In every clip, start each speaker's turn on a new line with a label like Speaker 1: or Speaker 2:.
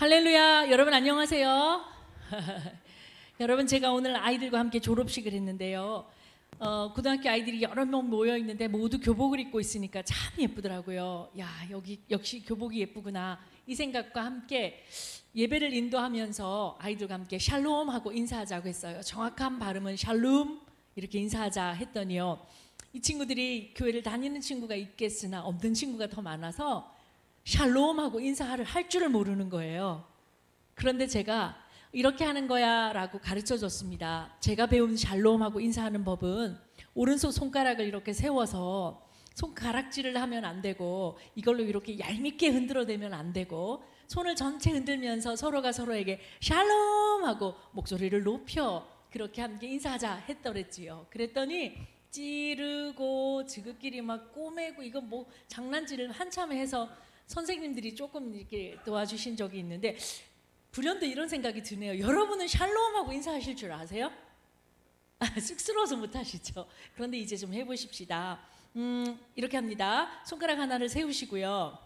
Speaker 1: 할렐루야. 여러분 안녕하세요. 여러분, 제가 오늘 아이들과 함께 졸업식을 했는데요. 고등학교 아이들이 여러 명 모여 있는데 모두 교복을 입고 있으니까 참 예쁘더라고요. 야, 여기 역시 교복이 예쁘구나, 이 생각과 함께 예배를 인도하면서 아이들과 함께 샬롬 하고 인사하자고 했어요. 정확한 발음은 샬롬 이렇게 인사하자 했더니요, 이 친구들이 교회를 다니는 친구가 있겠으나 없는 친구가 더 많아서 샬롬 하고 인사를 할 줄을 모르는 거예요. 그런데 제가 이렇게 하는 거야 라고 가르쳐 줬습니다. 제가 배운 샬롬 하고 인사하는 법은 오른손 손가락을 이렇게 세워서 손가락질을 하면 안 되고, 이걸로 이렇게 얄밉게 흔들어대면 안 되고, 손을 전체 흔들면서 서로가 서로에게 샬롬 하고 목소리를 높여 그렇게 함께 인사하자 했더랬지요. 그랬더니 찌르고 지극끼리 막 꼬매고 이거 뭐 장난질을 한참 해서 선생님들이 조금 이렇게 도와주신 적이 있는데, 불현듯 이런 생각이 드네요. 여러분은 샬롬하고 인사하실 줄 아세요? 쑥스러워서 못하시죠? 그런데 이제 좀 해보십시다. 이렇게 합니다. 손가락 하나를 세우시고요,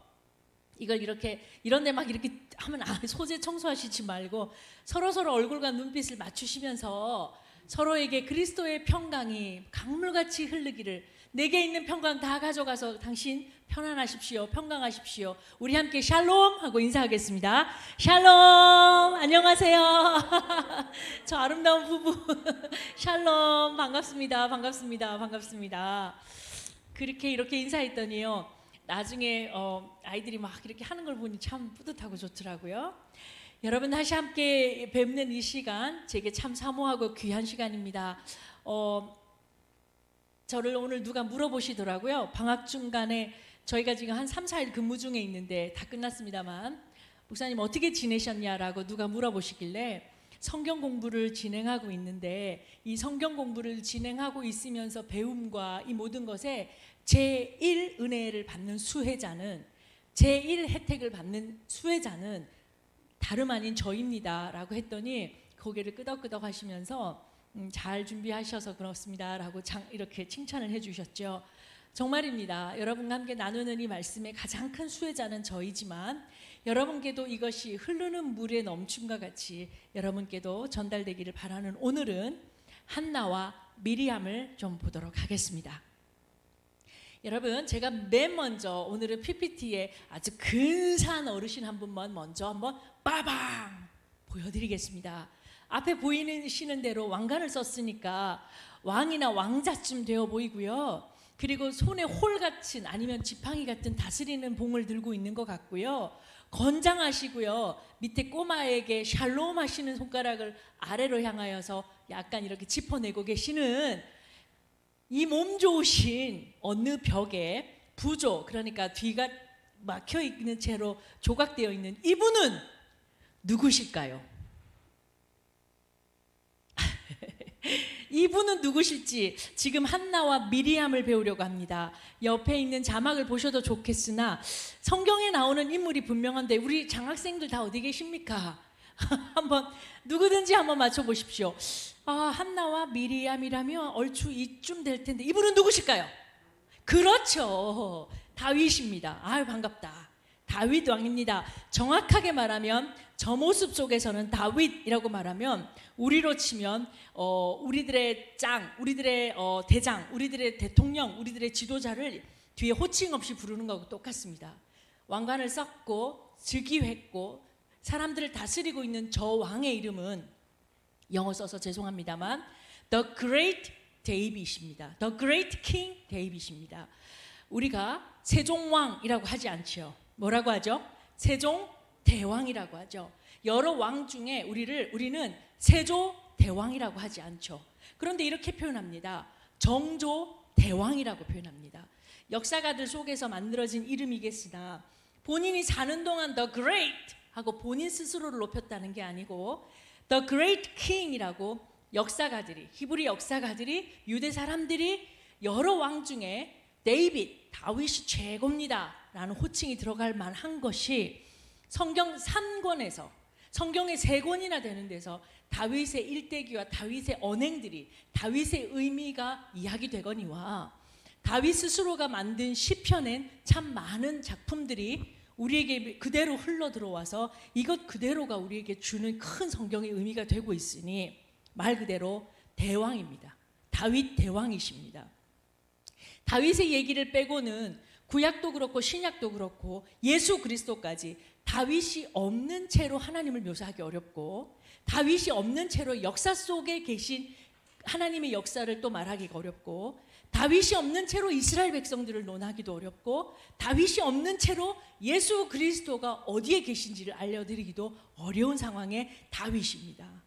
Speaker 1: 이걸 이렇게 이런데 막 이렇게 하면 소재 청소하시지 말고 서로 얼굴과 눈빛을 맞추시면서 서로에게 그리스도의 평강이 강물같이 흐르기를, 내게 있는 평강 다 가져가서 당신 편안하십시오, 평강하십시오. 우리 함께 샬롬 하고 인사하겠습니다. 샬롬, 안녕하세요. 저 아름다운 부부 샬롬, 반갑습니다. 그렇게 이렇게 인사했더니요, 나중에 아이들이 막 이렇게 하는 걸 보니 참 뿌듯하고 좋더라고요. 여러분, 다시 함께 뵙는 이 시간 제게 참 사모하고 귀한 시간입니다. 저를 오늘 누가 물어보시더라고요. 방학 중간에 저희가 지금 한 3, 4일 근무 중에 있는데 다 끝났습니다만, 목사님 어떻게 지내셨냐라고 누가 물어보시길래 성경 공부를 진행하고 있는데, 이 성경 공부를 진행하고 있으면서 배움과 이 모든 것에 제1 은혜를 받는 수혜자는, 제1 혜택을 받는 수혜자는 다름 아닌 저입니다 라고 했더니 고개를 끄덕끄덕 하시면서 잘 준비하셔서 그렇습니다 라고 이렇게 칭찬을 해주셨죠. 정말입니다. 여러분과 함께 나누는 이 말씀의 가장 큰 수혜자는 저이지만, 여러분께도 이것이 흐르는 물의 넘침과 같이 여러분께도 전달되기를 바라는 오늘은 한나와 미리암을 좀 보도록 하겠습니다. 여러분, 제가 맨 먼저 오늘은 PPT에 아주 근사한 어르신 한 분만 먼저 한번 빠방 보여드리겠습니다. 앞에 보이시는 대로 왕관을 썼으니까 왕이나 왕자쯤 되어 보이고요. 그리고 손에 홀 같은, 아니면 지팡이 같은 다스리는 봉을 들고 있는 것 같고요. 건장하시고요. 밑에 꼬마에게 샬롬 하시는 손가락을 아래로 향하여서 약간 이렇게 짚어내고 계시는 이 몸 좋으신 어느 벽에 부조, 그러니까 뒤가 막혀 있는 채로 조각되어 있는 이분은 누구실까요? 이분은 누구실지 지금 한나와 미리암을 배우려고 합니다. 옆에 있는 자막을 보셔도 좋겠으나 성경에 나오는 인물이 분명한데 우리 장학생들 다 어디 계십니까? 한번 누구든지 한번 맞춰보십시오. 한나와 미리암이라면 얼추 이쯤 될 텐데 이분은 누구실까요? 그렇죠, 다윗입니다. 반갑다. 다윗 왕입니다. 정확하게 말하면 저 모습 속에서는 다윗이라고 말하면 우리로 치면 우리들의 짱, 우리들의 대장, 우리들의 대통령, 우리들의 지도자를 뒤에 호칭 없이 부르는 거하고 똑같습니다. 왕관을 썼고 즉위했고 사람들을 다스리고 있는 저 왕의 이름은, 영어 써서 죄송합니다만, The Great David입니다. The Great King David입니다. 우리가 세종왕이라고 하지 않죠. 뭐라고 하죠? 세종대왕이라고 하죠. 여러 왕 중에 우리는 세조대왕이라고 하지 않죠. 그런데 이렇게 표현합니다. 정조대왕이라고 표현합니다. 역사가들 속에서 만들어진 이름이겠으나 본인이 사는 동안 The Great 하고 본인 스스로를 높였다는 게 아니고 The Great King이라고 역사가들이, 히브리 역사가들이, 유대 사람들이 여러 왕 중에 다윗이 최고입니다 라는 호칭이 들어갈 만한 것이 성경 3권에서, 성경의 3권이나 되는 데서 다윗의 일대기와 다윗의 언행들이, 다윗의 의미가 이야기되거니와 다윗 스스로가 만든 시편엔 참 많은 작품들이 우리에게 그대로 흘러 들어와서 이것 그대로가 우리에게 주는 큰 성경의 의미가 되고 있으니 말 그대로 대왕입니다. 다윗 대왕이십니다. 다윗의 얘기를 빼고는 구약도 그렇고 신약도 그렇고 예수 그리스도까지 다윗이 없는 채로 하나님을 묘사하기 어렵고, 다윗이 없는 채로 역사 속에 계신 하나님의 역사를 또 말하기가 어렵고, 다윗이 없는 채로 이스라엘 백성들을 논하기도 어렵고, 다윗이 없는 채로 예수 그리스도가 어디에 계신지를 알려드리기도 어려운 상황의 다윗입니다.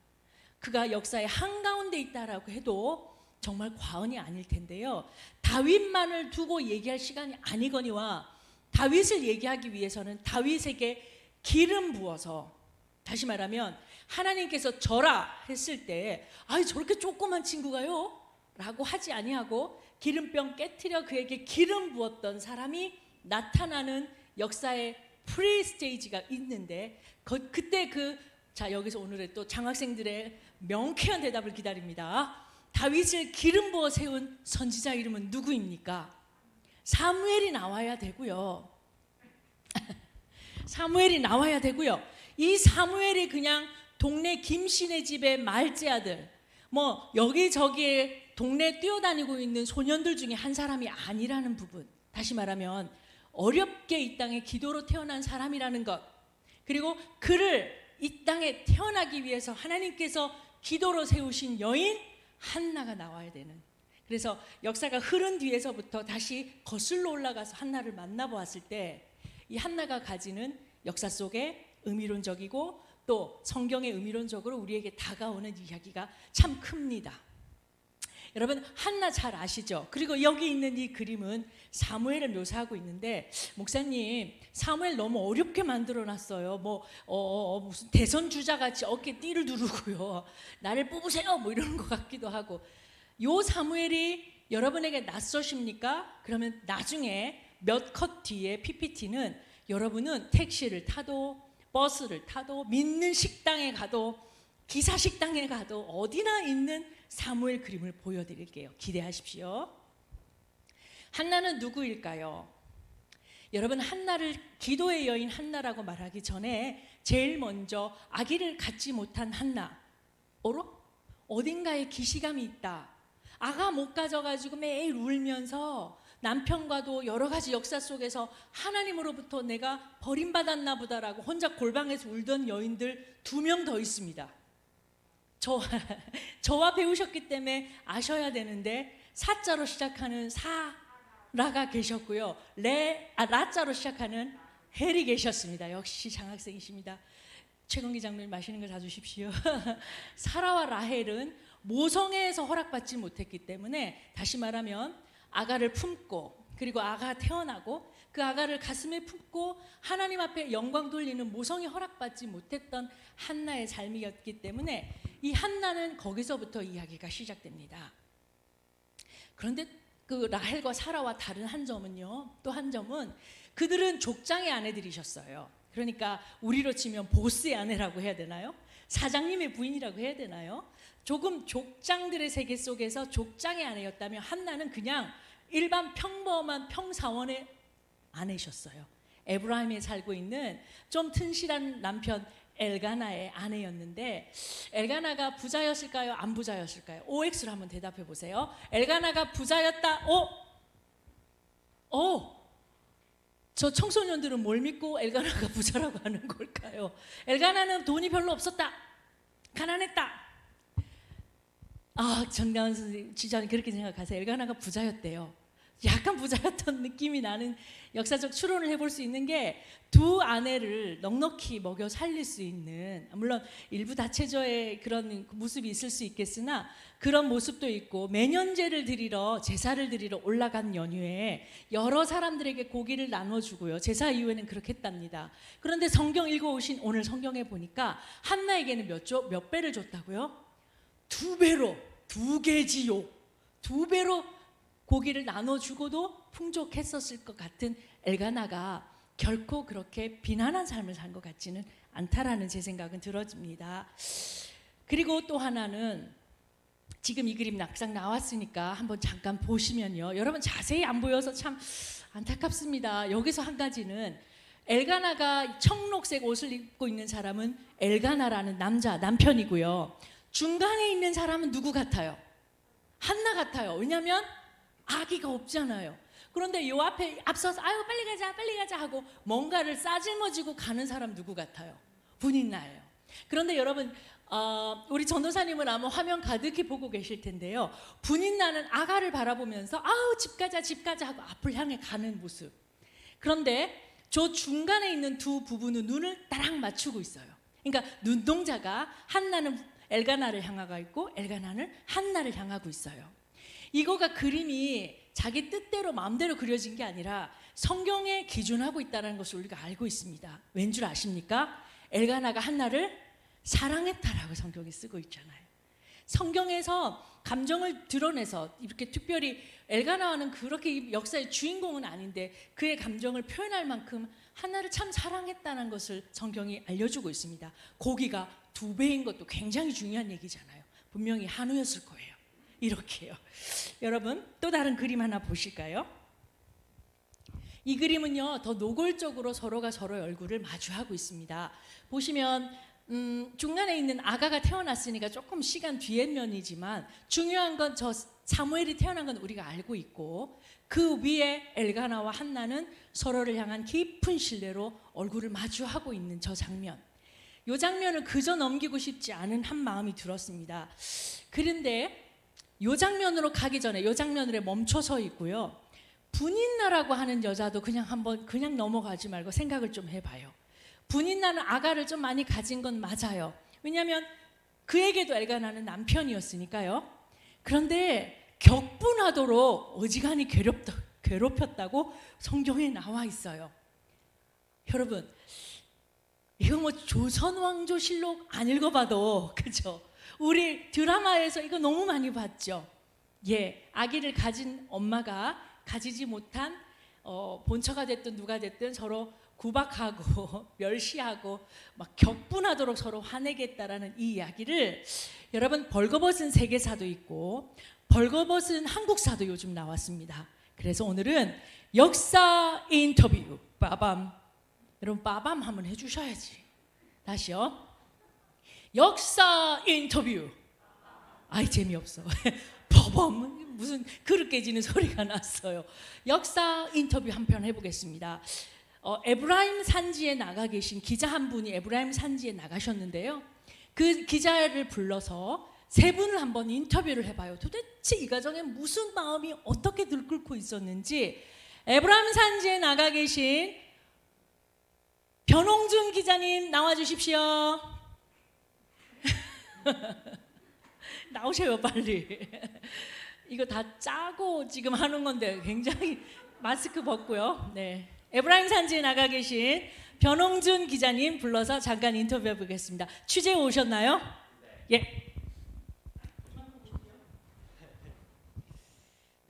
Speaker 1: 그가 역사의 한가운데 있다라고 해도 정말 과언이 아닐 텐데요, 다윗만을 두고 얘기할 시간이 아니거니와 다윗을 얘기하기 위해서는 다윗에게 기름 부어서, 다시 말하면 하나님께서 저라 했을 때 아이 저렇게 조그만 친구가요? 라고 하지 아니하고 기름병 깨트려 그에게 기름 부었던 사람이 나타나는 역사의 프리 스테이지가 있는데, 그때 자 여기서 오늘의 또 장학생들의 명쾌한 대답을 기다립니다. 다윗을 기름 부어 세운 선지자 이름은 누구입니까? 사무엘이 나와야 되고요. 사무엘이 나와야 되고요. 이 사무엘이 그냥 동네 김씨네 집의 말째 아들, 뭐 여기저기에 동네 뛰어다니고 있는 소년들 중에 한 사람이 아니라는 부분, 다시 말하면 어렵게 이 땅에 기도로 태어난 사람이라는 것, 그리고 그를 이 땅에 태어나기 위해서 하나님께서 기도로 세우신 여인 한나가 나와야 되는, 그래서 역사가 흐른 뒤에서부터 다시 거슬러 올라가서 한나를 만나보았을 때 이 한나가 가지는 역사 속에 의미론적이고 또 성경의 의미론적으로 우리에게 다가오는 이야기가 참 큽니다. 여러분 한나 잘 아시죠? 그리고 여기 있는 이 그림은 사무엘을 묘사하고 있는데, 목사님 사무엘 너무 어렵게 만들어놨어요. 무슨 대선 주자같이 어깨 띠를 두르고요, 나를 뽑으세요 뭐 이러는 것 같기도 하고. 요 사무엘이 여러분에게 낯서십니까? 그러면 나중에 몇 컷 뒤에 PPT는 여러분은 택시를 타도 버스를 타도 믿는 식당에 가도 기사 식당에 가도 어디나 있는 사무엘 그림을 보여드릴게요. 기대하십시오. 한나는 누구일까요? 여러분 한나를 기도의 여인 한나라고 말하기 전에 제일 먼저 아기를 갖지 못한 한나, 어딘가에 기시감이 있다. 아가 못 가져가지고 매일 울면서 남편과도 여러 가지 역사 속에서 하나님으로부터 내가 버림받았나 보다라고 혼자 골방에서 울던 여인들 2명 더 있습니다. 저와 배우셨기 때문에 아셔야 되는데, 사자로 시작하는 사라가 계셨고요, 라자로 시작하는 헬이 계셨습니다. 역시 장학생이십니다. 최건기 장로님 마시는 거 사주십시오. 사라와 라헬은 모성애에서 허락받지 못했기 때문에, 다시 말하면 아가를 품고, 그리고 아가가 태어나고 그 아가를 가슴에 품고 하나님 앞에 영광 돌리는 모성이 허락받지 못했던 한나의 삶이었기 때문에 이 한나는 거기서부터 이야기가 시작됩니다. 그런데 그 라헬과 사라와 다른 한 점은요, 또 한 점은 그들은 족장의 아내들이셨어요. 그러니까 우리로 치면 보스의 아내라고 해야 되나요? 사장님의 부인이라고 해야 되나요? 조금 족장들의 세계 속에서 족장의 아내였다면 한나는 그냥 일반 평범한 평사원의 아내셨어요. 에브라임에 살고 있는 좀 튼실한 남편 엘가나의 아내였는데, 엘가나가 부자였을까요? 안 부자였을까요? OX로 한번 대답해 보세요. 엘가나가 부자였다. 저 청소년들은 뭘 믿고 엘가나가 부자라고 하는 걸까요? 엘가나는 돈이 별로 없었다. 가난했다. 정다은 선생님, 지자는 그렇게 생각하세요? 엘가나가 부자였대요. 약간 부자였던 느낌이 나는 역사적 추론을 해볼 수 있는 게, 두 아내를 넉넉히 먹여 살릴 수 있는, 물론 일부 다체저의 그런 모습이 있을 수 있겠으나 그런 모습도 있고, 매년제를 드리러 제사를 드리러 올라간 연휴에 여러 사람들에게 고기를 나눠주고요, 제사 이후에는 그렇게 했답니다. 그런데 성경 읽어오신 오늘 성경에 보니까 한나에게는 몇 배를 줬다고요? 2배로, 2개지요. 2배로 고기를 나눠주고도 풍족했었을 것 같은 엘가나가 결코 그렇게 비난한 삶을 산 것 같지는 않다라는 제 생각은 들어집니다. 그리고 또 하나는, 지금 이 그림 낙상 나왔으니까 한번 잠깐 보시면요, 여러분 자세히 안 보여서 참 안타깝습니다. 여기서 한 가지는 엘가나가 청록색 옷을 입고 있는 사람은 엘가나라는 남편이고요. 중간에 있는 사람은 누구 같아요? 한나 같아요. 왜냐하면 아기가 없잖아요. 그런데 요 앞에 앞서서 아유 빨리 가자 하고 뭔가를 싸질머지고 가는 사람 누구 같아요? 분인나예요. 그런데 여러분 우리 전도사님은 아마 화면 가득히 보고 계실 텐데요. 분인나는 아가를 바라보면서 아우 집 가자 하고 앞을 향해 가는 모습. 그런데 저 중간에 있는 두 부부는 눈을 따랑 맞추고 있어요. 그러니까 눈동자가 한나는 엘가나를 향하고 있고 엘가나는 한나를 향하고 있어요. 이거가 그림이 자기 뜻대로 마음대로 그려진 게 아니라 성경에 기준하고 있다는 것을 우리가 알고 있습니다. 왠 줄 아십니까? 엘가나가 한나를 사랑했다라고 성경에 쓰고 있잖아요. 성경에서 감정을 드러내서 이렇게 특별히 엘가나와는 그렇게 역사의 주인공은 아닌데 그의 감정을 표현할 만큼 한나를 참 사랑했다는 것을 성경이 알려주고 있습니다. 고기가 2배인 것도 굉장히 중요한 얘기잖아요. 분명히 한우였을 거예요. 이렇게요. 여러분 또 다른 그림 하나 보실까요? 이 그림은요 더 노골적으로 서로가 서로의 얼굴을 마주하고 있습니다. 보시면 중간에 있는 아가가 태어났으니까 조금 시간 뒤의 면이지만 중요한 건 저 사무엘이 태어난 건 우리가 알고 있고 그 위에 엘가나와 한나는 서로를 향한 깊은 신뢰로 얼굴을 마주하고 있는 저 장면. 이 장면을 그저 넘기고 싶지 않은 한 마음이 들었습니다. 그런데 이 장면으로 가기 전에 이 장면으로 멈춰서 있고요. 분인나라고 하는 여자도 그냥 넘어가지 말고 생각을 좀 해봐요. 분인나는 아가를 좀 많이 가진 건 맞아요. 왜냐하면 그에게도 엘가나는 남편이었으니까요. 그런데 격분하도록 어지간히 괴롭혔다고 성경에 나와 있어요. 여러분 이거 뭐 조선왕조실록 안 읽어봐도 그죠? 우리 드라마에서 이거 너무 많이 봤죠. 예, 아기를 가진 엄마가 가지지 못한 본처가 됐든 누가 됐든 서로 구박하고 멸시하고 막 격분하도록 서로 화내겠다라는 이 이야기를 여러분 벌거벗은 세계사도 있고 벌거벗은 한국사도 요즘 나왔습니다. 그래서 오늘은 역사 인터뷰 빠밤. 여러분 빠밤 한번 해주셔야지. 다시요. 역사 인터뷰. 아이 재미없어. 빠밤 무슨 그릇 깨지는 소리가 났어요. 역사 인터뷰 한 편 해보겠습니다. 에브라임 산지에 나가 계신 기자 한 분이 에브라임 산지에 나가셨는데요. 그 기자를 불러서 세 분을 한번 인터뷰를 해봐요. 도대체 이 가정에 무슨 마음이 어떻게 들끓고 있었는지. 에브라임 산지에 나가 계신 변홍준 기자님 나와주십시오. 나오셔요 빨리. 이거 다 짜고 지금 하는 건데 굉장히 마스크 벗고요. 네, 에브라임 산지에 나가 계신 변홍준 기자님 불러서 잠깐 인터뷰해 보겠습니다. 취재 오셨나요? 예.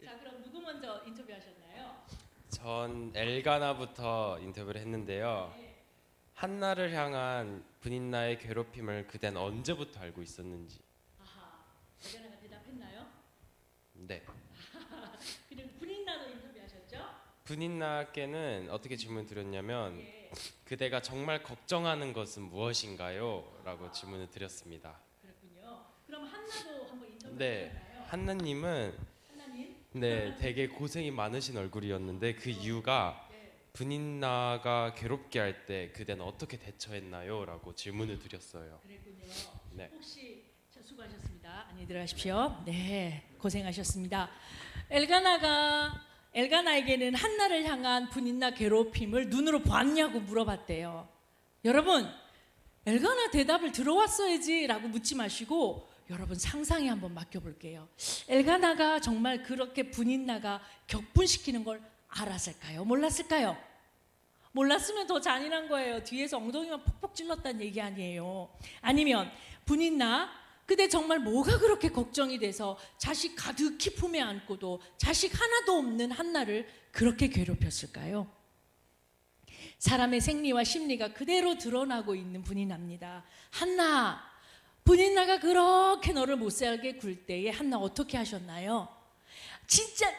Speaker 1: 자, 그럼 누구 먼저 인터뷰하셨나요?
Speaker 2: 전 엘가나부터 인터뷰를 했는데요. 한나를 향한 분인나의 괴롭힘을 그댄 언제부터 알고 있었는지.
Speaker 1: 아하, 엘가나가 대답했나요?
Speaker 2: 네.
Speaker 1: 그리고 분인나도 인터뷰하셨죠?
Speaker 2: 분인나께는 어떻게 질문을 드렸냐면 그대가 정말 걱정하는 것은 무엇인가요? 라고 질문을 드렸습니다.
Speaker 1: 그렇군요. 그럼 한나도 한번 인터뷰
Speaker 2: 네.
Speaker 1: 해볼까요?
Speaker 2: 한나님은
Speaker 1: 한나님?
Speaker 2: 네, 되게 고생이 많으신 얼굴이었는데 그 이유가 분인나가 괴롭게 할 때 그대는 어떻게 대처했나요? 라고 질문을 드렸어요.
Speaker 1: 그랬군요.
Speaker 2: 네.
Speaker 1: 혹시 수고하셨습니다. 안녕히 들어가십시오. 네, 고생하셨습니다. 엘가나에게는 한나를 향한 분인나 괴롭힘을 눈으로 봤냐고 물어봤대요. 여러분, 엘가나 대답을 들어왔어야지라고 묻지 마시고 여러분 상상에 한번 맡겨볼게요. 엘가나가 정말 그렇게 분인나가 격분시키는 걸 알았을까요? 몰랐을까요? 몰랐으면 더 잔인한 거예요. 뒤에서 엉덩이만 폭폭 찔렀다는 얘기 아니에요. 아니면 분인나 그대 정말 뭐가 그렇게 걱정이 돼서 자식 가득히 품에 안고도 자식 하나도 없는 한나를 그렇게 괴롭혔을까요? 사람의 생리와 심리가 그대로 드러나고 있는 분인나입니다. 한나, 분인나가 그렇게 너를 못 살게 굴 때에 한나 어떻게 하셨나요? 진짜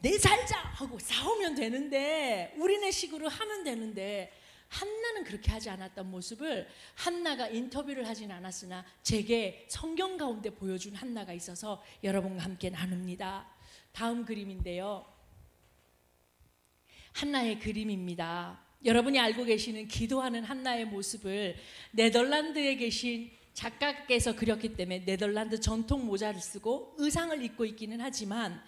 Speaker 1: 내 살자 하고 싸우면 되는데, 우리네식으로 하면 되는데, 한나는 그렇게 하지 않았던 모습을 한나가 인터뷰를 하진 않았으나 제게 성경 가운데 보여준 한나가 있어서 여러분과 함께 나눕니다. 다음 그림인데요, 한나의 그림입니다. 여러분이 알고 계시는 기도하는 한나의 모습을 네덜란드에 계신 작가께서 그렸기 때문에 네덜란드 전통 모자를 쓰고 의상을 입고 있기는 하지만,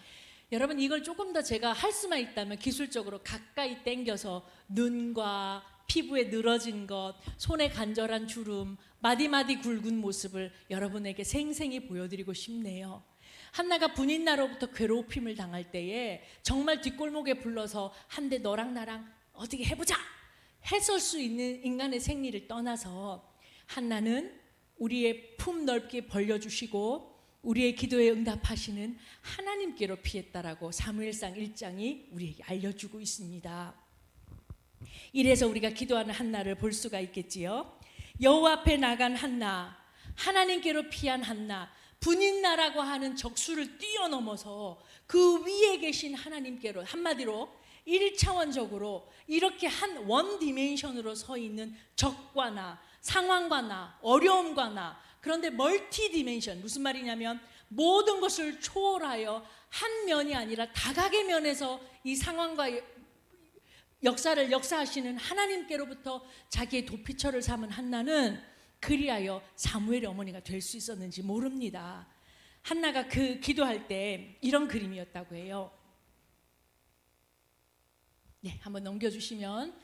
Speaker 1: 여러분 이걸 조금 더 제가 할 수만 있다면 기술적으로 가까이 당겨서 눈과 피부에 늘어진 것, 손에 간절한 주름, 마디마디 굵은 모습을 여러분에게 생생히 보여드리고 싶네요. 한나가 분인나로부터 괴롭힘을 당할 때에 정말 뒷골목에 불러서 한데 너랑 나랑 어떻게 해보자 했을 수 있는 인간의 생리를 떠나서, 한나는 우리의 품 넓게 벌려주시고 우리의 기도에 응답하시는 하나님께로 피했다라고 사무엘상 1장이 우리에게 알려주고 있습니다. 이래서 우리가 기도하는 한나를 볼 수가 있겠지요. 여호와 앞에 나간 한나, 하나님께로 피한 한나, 분인나라고 하는 적수를 뛰어넘어서 그 위에 계신 하나님께로, 한마디로 1차원적으로 이렇게 한 원 디멘션으로 서 있는 적과 나, 상황과 나, 어려움과 나, 그런데 멀티 디멘션, 무슨 말이냐면 모든 것을 초월하여 한 면이 아니라 다각의 면에서 이 상황과 역사를 역사하시는 하나님께로부터 자기의 도피처를 삼은 한나는 그리하여 사무엘의 어머니가 될 수 있었는지 모릅니다. 한나가 그 기도할 때 이런 그림이었다고 해요. 네, 한번 넘겨주시면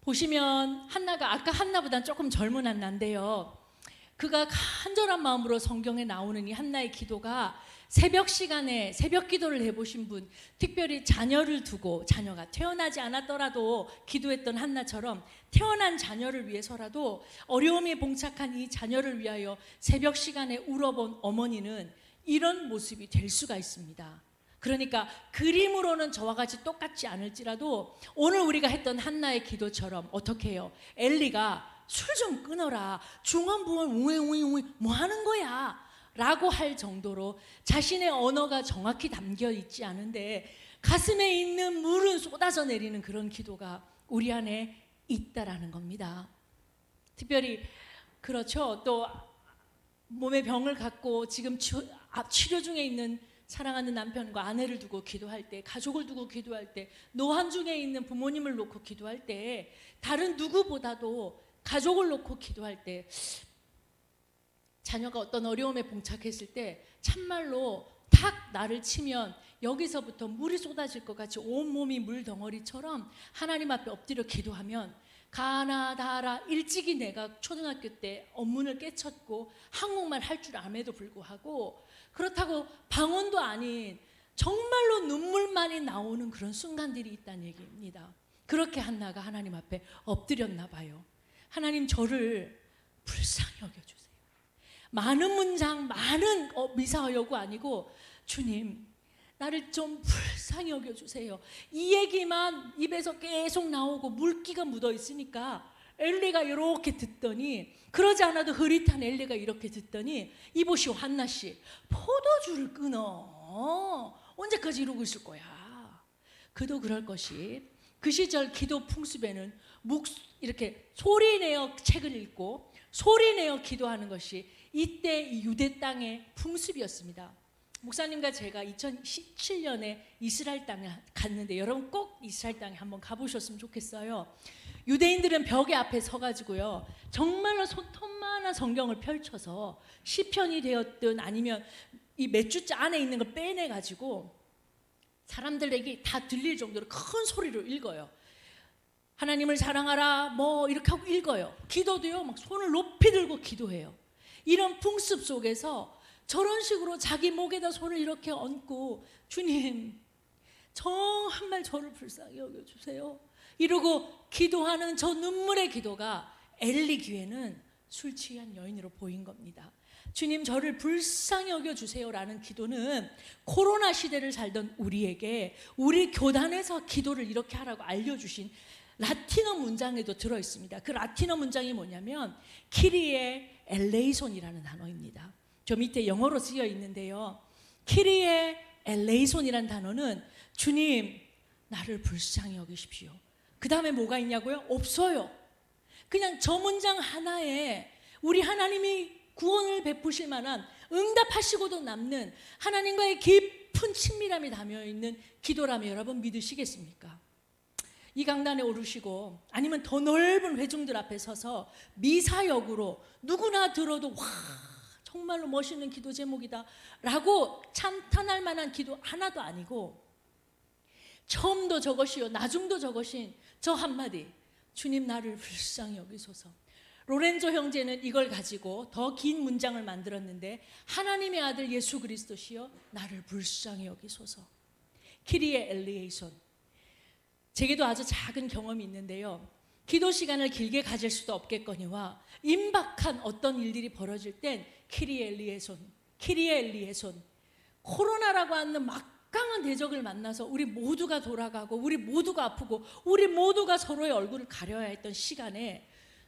Speaker 1: 보시면 한나가 아까 한나보다는 조금 젊은 한나인데요, 그가 간절한 마음으로 성경에 나오는 이 한나의 기도가 새벽 시간에 새벽 기도를 해보신 분, 특별히 자녀를 두고 자녀가 태어나지 않았더라도 기도했던 한나처럼 태어난 자녀를 위해서라도 어려움에 봉착한 이 자녀를 위하여 새벽 시간에 울어본 어머니는 이런 모습이 될 수가 있습니다. 그러니까 그림으로는 저와 같이 똑같지 않을지라도 오늘 우리가 했던 한나의 기도처럼 어떻게 해요? 엘리가 술 좀 끊어라, 중언부언 웅웅웅 뭐 하는 거야 라고 할 정도로 자신의 언어가 정확히 담겨 있지 않은데 가슴에 있는 물은 쏟아져 내리는 그런 기도가 우리 안에 있다라는 겁니다. 특별히 그렇죠. 또 몸에 병을 갖고 지금 치료 중에 있는 사랑하는 남편과 아내를 두고 기도할 때, 가족을 두고 기도할 때, 노한 중에 있는 부모님을 놓고 기도할 때, 다른 누구보다도 가족을 놓고 기도할 때, 자녀가 어떤 어려움에 봉착했을 때 참말로 탁 나를 치면 여기서부터 물이 쏟아질 것 같이 온몸이 물덩어리처럼 하나님 앞에 엎드려 기도하면, 가나다라 일찍이 내가 초등학교 때 언문을 깨쳤고 한국말 할 줄 암에도 불구하고 그렇다고 방언도 아닌 정말로 눈물만이 나오는 그런 순간들이 있다는 얘기입니다. 그렇게 한나가 하나님 앞에 엎드렸나 봐요. 하나님, 저를 불쌍히 여겨주세요. 많은 문장, 많은 미사 여구 아니고, 주님 나를 좀 불쌍히 여겨주세요. 이 얘기만 입에서 계속 나오고 물기가 묻어 있으니까 엘리가 이렇게 듣더니, 그러지 않아도 흐릿한 엘리가 이렇게 듣더니, 이보시오 한나씨, 포도주를 끊어. 언제까지 이러고 있을 거야. 그도 그럴 것이, 그 시절 기도 풍습에는 이렇게 소리내어 책을 읽고 소리내어 기도하는 것이 이때 이 유대 땅의 풍습이었습니다. 목사님과 제가 2017년에 이스라엘 땅에 갔는데, 여러분 꼭 이스라엘 땅에 한번 가보셨으면 좋겠어요. 유대인들은 벽에 앞에 서가지고요, 정말로 손톱만한 성경을 펼쳐서 시편이 되었든 아니면 이 몇 주째 안에 있는 걸 빼내가지고 사람들에게 다 들릴 정도로 큰 소리로 읽어요. 하나님을 사랑하라 뭐 이렇게 하고 읽어요. 기도도요, 막 손을 높이 들고 기도해요. 이런 풍습 속에서 저런 식으로 자기 목에다 손을 이렇게 얹고, 주님 정말 저를 불쌍히 여겨주세요 이러고 기도하는 저 눈물의 기도가 엘리 귀에는 술 취한 여인으로 보인 겁니다. 주님 저를 불쌍히 여겨주세요라는 기도는 코로나 시대를 살던 우리에게 우리 교단에서 기도를 이렇게 하라고 알려주신 라틴어 문장에도 들어있습니다. 그 라틴어 문장이 뭐냐면 키리에 엘레이손이라는 단어입니다. 저 밑에 영어로 쓰여 있는데요, 키리에 엘레이손이란 단어는 주님 나를 불쌍히 여기십시오. 그 다음에 뭐가 있냐고요? 없어요. 그냥 저 문장 하나에 우리 하나님이 구원을 베푸실 만한, 응답하시고도 남는 하나님과의 깊은 친밀함이 담겨있는 기도라면 여러분 믿으시겠습니까? 이 강단에 오르시고 아니면 더 넓은 회중들 앞에 서서 미사역으로 누구나 들어도 와 정말로 멋있는 기도 제목이다 라고 찬탄할 만한 기도 하나도 아니고, 처음도 저것이요 나중도 저것인 저 한마디, 주님 나를 불쌍히 여기소서. 로렌조 형제는 이걸 가지고 더 긴 문장을 만들었는데, 하나님의 아들 예수 그리스도시여 나를 불쌍히 여기소서. 키리에 엘리에이손. 제게도 아주 작은 경험이 있는데요, 기도 시간을 길게 가질 수도 없겠거니와 임박한 어떤 일들이 벌어질 땐 키리에 엘리에손, 코로나라고 하는 막강한 대적을 만나서 우리 모두가 돌아가고 우리 모두가 아프고 우리 모두가 서로의 얼굴을 가려야 했던 시간에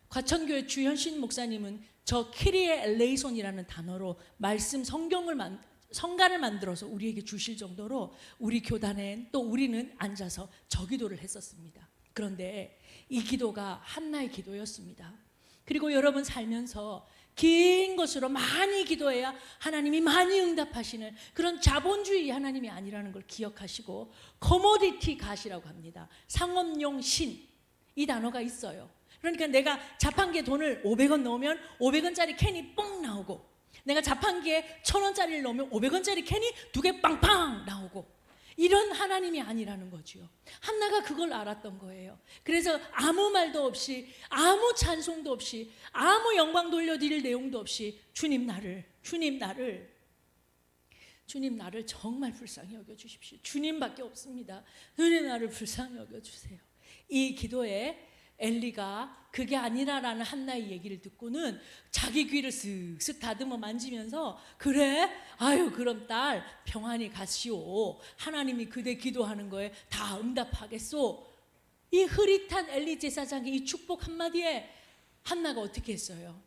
Speaker 1: 과천교회 주현신 목사님은 저 키리에 엘레이손이라는 단어로 말씀 성간을 만들어서 우리에게 주실 정도로 우리 교단엔 또 우리는 앉아서 저 기도를 했었습니다. 그런데 이 기도가 한나의 기도였습니다. 그리고 여러분 살면서 긴 것으로 많이 기도해야 하나님이 많이 응답하시는 그런 자본주의 하나님이 아니라는 걸 기억하시고, 커모디티 갓이라고 합니다. 상업용 신, 이 단어가 있어요. 그러니까 내가 자판기에 돈을 500원 넣으면 500원짜리 캔이 뻥 나오고, 내가 자판기에 1000원짜리를 넣으면 500원짜리 캔이 2개 빵빵 나오고, 이런 하나님이 아니라는 거죠. 한나가 그걸 알았던 거예요. 그래서 아무 말도 없이, 아무 찬송도 없이, 아무 영광 돌려드릴 내용도 없이 주님 나를 정말 불쌍히 여겨주십시오. 주님밖에 없습니다. 주님 나를 불쌍히 여겨주세요. 이 기도에 엘리가 그게 아니라라는 한나의 얘기를 듣고는 자기 귀를 쓱쓱 다듬어 만지면서, 그래? 아유 그럼 딸 평안히 가시오. 하나님이 그대 기도하는 거에 다 응답하겠소. 이 흐릿한 엘리 제사장의 이 축복 한마디에 한나가 어떻게 했어요?